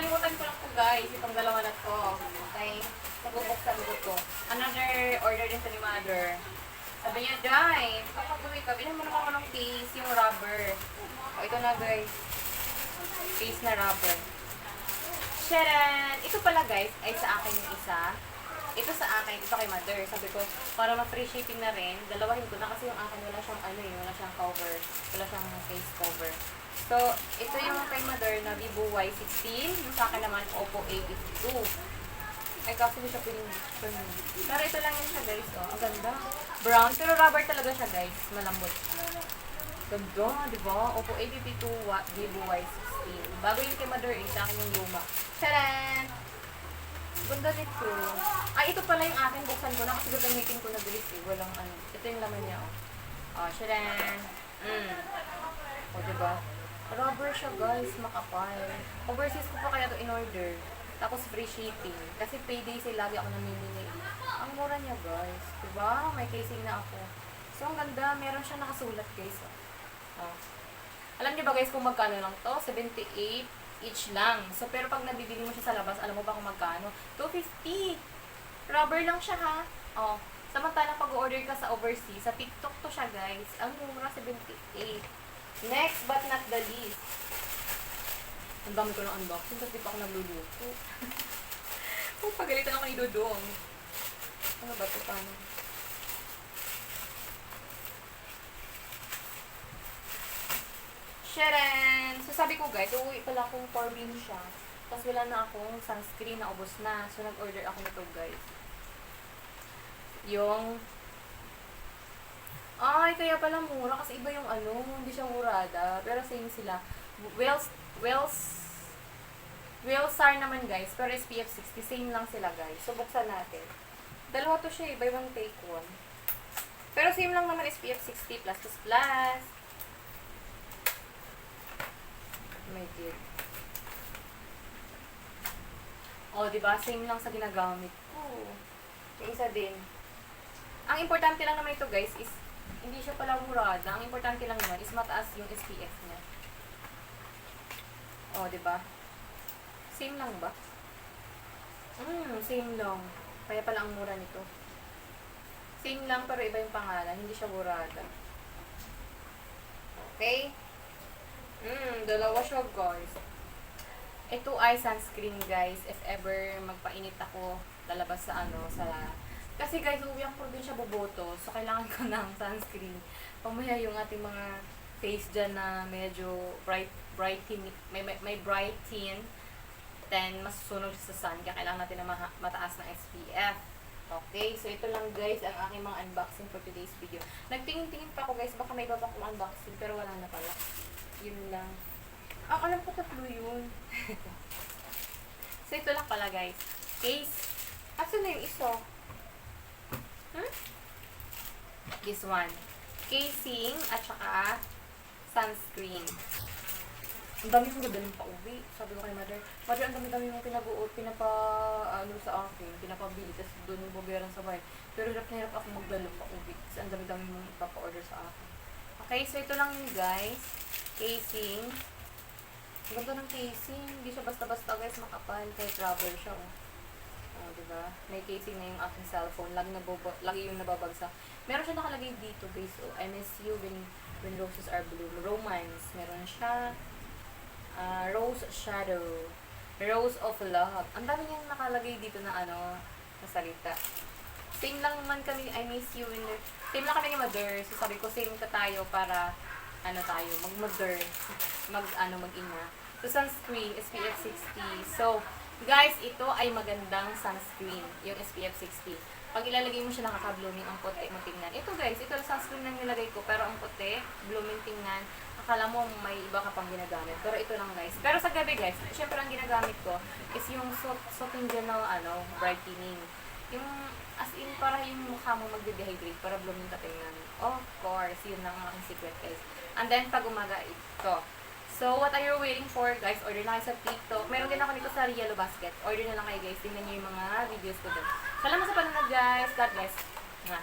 nakalimutan ko lang po guys, itong dalawa na to. Okay? Nabubuksan ko to. Another order din sa ni Mother. Sabi niya, Day, kapag uwi ka, bilang mo naman ako ng case, yung rubber. O, ito na guys. Case na rubber. Sharon! Ito pala guys, ay sa akin yung isa. Ito sa akin, ito kay Mother. Sabi ko, para ma-free shipping na rin, dalawahin ko na kasi yung akin wala siyang wala siyang cover. Wala siyang case cover. So, ito yung kay Mother na Vivo Y16. Yung sa akin naman, Oppo A52. Ay, kasi hindi siya piling. Pero ito lang yun siya guys, oh. Ang ganda. Brown, pero rubber talaga siya guys. Malambot. Ganda, di ba? Oppo A52 Vivo Y16. Bago yung kay Mother, sa akin yung luma. Tcharan! Ganda nito. Ay, ito pala yung akin. Buksan ko na kasi gagamitin ko na bilis eh. Walang ano. Ito yung laman niya, oh. Oh, tcharan! O, diba? Rubber siya, guys. Makapal. Overseas ko pa kaya ito in-order. Tapos free shipping. Kasi payday sale lagi ako namimili. Ang mura niya, guys. Diba? May casing na ako. So, ang ganda. Meron siya nakasulat, guys. Oh. Alam niyo ba, guys, kung magkano lang to? 78 each lang. So, pero pag nabibili mo siya sa labas, alam mo ba kung magkano? 250. Rubber lang siya, ha? Oh. Samantalang pag-order ka sa overseas, sa TikTok to siya, guys. Ang mura, 78. Next but not the least. Ang dami ko ng unboxing kasi di pa ako nagluluto. Oh, pagalitan ako ni Dodong. Ano ba ito? Paano? Sharon! So sabi ko guys, uuwi pala akong Corbin siya. Tapos wala na akong sunscreen na ubos na. So nag-order ako nito guys. Yung ay, kaya pala mura kasi iba yung ano, hindi siya murada. Pero same sila. Wellstar naman guys, pero SPF 60, same lang sila guys. So buksan natin. Dalawa to siya, buy one take one. Pero same lang naman SPF 60 plus plus plus. My dear. Oh, diba? Same lang sa ginagamit ko. Yung isa din. Ang importante lang naman ito guys is hindi siya pala murada. Ang importante lang naman is mataas yung SPF niya. Oh, diba? Same lang ba? Same lang. Kaya pala ang mura nito. Same lang pero iba yung pangalan. Hindi siya murada. Okay? Dalawa siya guys. Ito ay sunscreen guys. If ever magpainit ako, lalabas sa kasi guys, uwi ang probinsya Boboto. So, kailangan ko ng sunscreen. Pamaya yung ating mga face dyan na medyo brighten, may brighten. Then, masusunog sa sun. Kaya kailangan natin ng mataas na SPF. Okay, so ito lang guys ang aking mga unboxing for today's video. Nagtingin-tingin pa ako guys, baka may iba pa akong unboxing, pero wala na pala. Yun lang. Alam ko tatlo yun. So, ito lang pala guys. Case. Asan na yung isa? This one. Casing at saka sunscreen. Ang dami kong ganda ng pauwi. Sabi ko kay Mother, ang dami-dami mong sa akin, pinapabili, tapos doon yung babayaran sa bahay. Pero hirap na hirap ako magdala pauwi. Kasi ang dami-dami mong ipapa-order sa akin. Okay, so ito lang yun guys. Casing. Ang ganda ng casing. Hindi siya basta-basta guys, makapal. Kahit rubber siya. Diba? May casing na yung aking cellphone. Lagi yung nababagsak. Meron siya nakalagay dito guys. I miss you when roses are blue. Romance. Meron siya. Rose shadow. Rose of love. Ang dami niyang nakalagay dito na na salita. Same lang naman kami. I miss you when same lang kami ni Mother. So sabi ko same ka tayo para tayo. Mag-mother. Mag-ina. So sunscreen. SPF 60. So guys, ito ay magandang sunscreen, yung SPF 60. Pag ilalagay mo siya nakaka-blooming, ang puti mo tingnan. Ito guys, ito yung sunscreen na nilagay ko, pero ang puti, blooming tingnan. Akala mo may iba ka pang ginagamit. Pero ito lang guys. Pero sa gabi guys, syempre ang ginagamit ko is yung soaking gel na brightening. Yung, as in, para yung mukha mo magde-dehydrate, para blooming ka tingnan. Of course, yun lang ang aking secret guys. And then, pag umaga, ito. So, what are you waiting for, guys? Order na kayo sa TikTok. Meron din ako dito sa Yellow Basket. Order na lang kayo, guys. Tingnan nyo yung mga videos ko doon. Salamat sa panonood, guys. God bless. Nga.